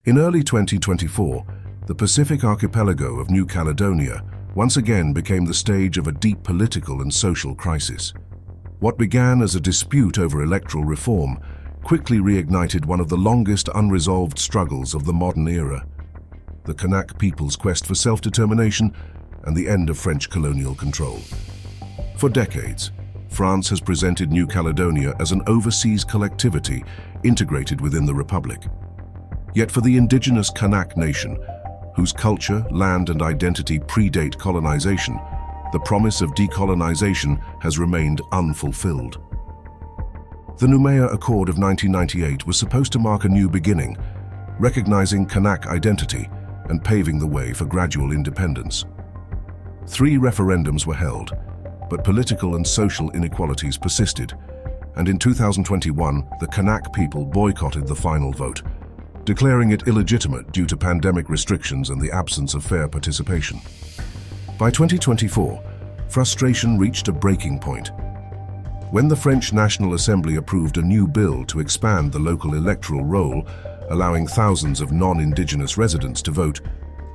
In early 2024, the Pacific archipelago of New Caledonia once again became the stage of a deep political and social crisis. What began as a dispute over electoral reform quickly reignited one of the longest unresolved struggles of the modern era: the Kanak people's quest for self-determination and the end of French colonial control. For decades, France has presented New Caledonia as an overseas collectivity integrated within the Republic. Yet for the indigenous Kanak nation, whose culture, land and identity predate colonization, the promise of decolonization has remained unfulfilled. The Noumea Accord of 1998 was supposed to mark a new beginning, recognizing Kanak identity and paving the way for gradual independence. 3 referendums were held, but political and social inequalities persisted, and in 2021, the Kanak people boycotted the final vote, declaring it illegitimate due to pandemic restrictions and the absence of fair participation. By 2024, frustration reached a breaking point. When the French National Assembly approved a new bill to expand the local electoral roll, allowing thousands of non-indigenous residents to vote,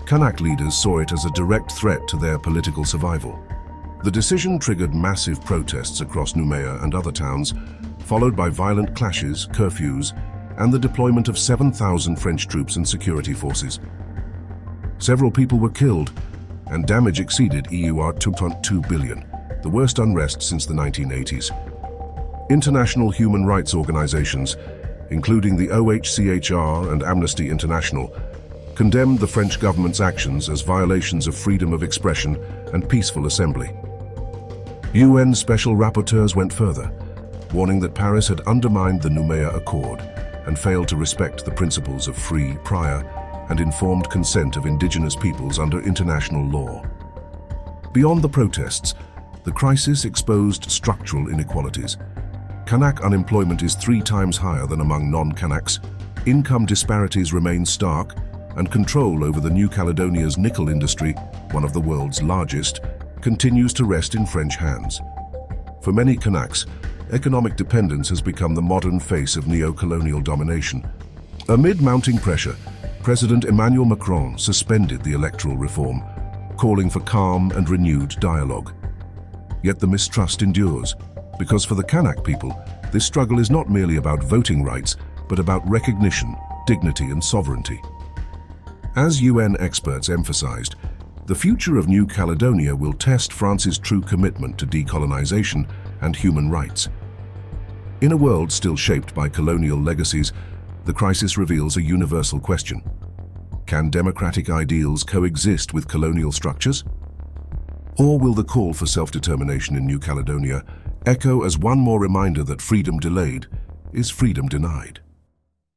Kanak leaders saw it as a direct threat to their political survival. The decision triggered massive protests across Noumea and other towns, followed by violent clashes, curfews, and the deployment of 7,000 French troops and security forces. Several people were killed, and damage exceeded EUR 2.2 billion, the worst unrest since the 1980s. International human rights organizations, including the OHCHR and Amnesty International, condemned the French government's actions as violations of freedom of expression and peaceful assembly. UN special rapporteurs went further, warning that Paris had undermined the Noumea Accord and failed to respect the principles of free, prior, and informed consent of indigenous peoples under international law. Beyond the protests, the crisis exposed structural inequalities. Kanak unemployment is 3 times higher than among non-Kanaks, income disparities remain stark, and control over the New Caledonia's nickel industry, one of the world's largest, continues to rest in French hands. For many Kanaks, economic dependence has become the modern face of neo-colonial domination. Amid mounting pressure, President Emmanuel Macron suspended the electoral reform, calling for calm and renewed dialogue. Yet the mistrust endures, because for the Kanak people, this struggle is not merely about voting rights, but about recognition, dignity, and sovereignty. As UN experts emphasized, the future of New Caledonia will test France's true commitment to decolonization and human rights. In a world still shaped by colonial legacies, the crisis reveals a universal question: can democratic ideals coexist with colonial structures? Or will the call for self-determination in New Caledonia echo as one more reminder that freedom delayed is freedom denied?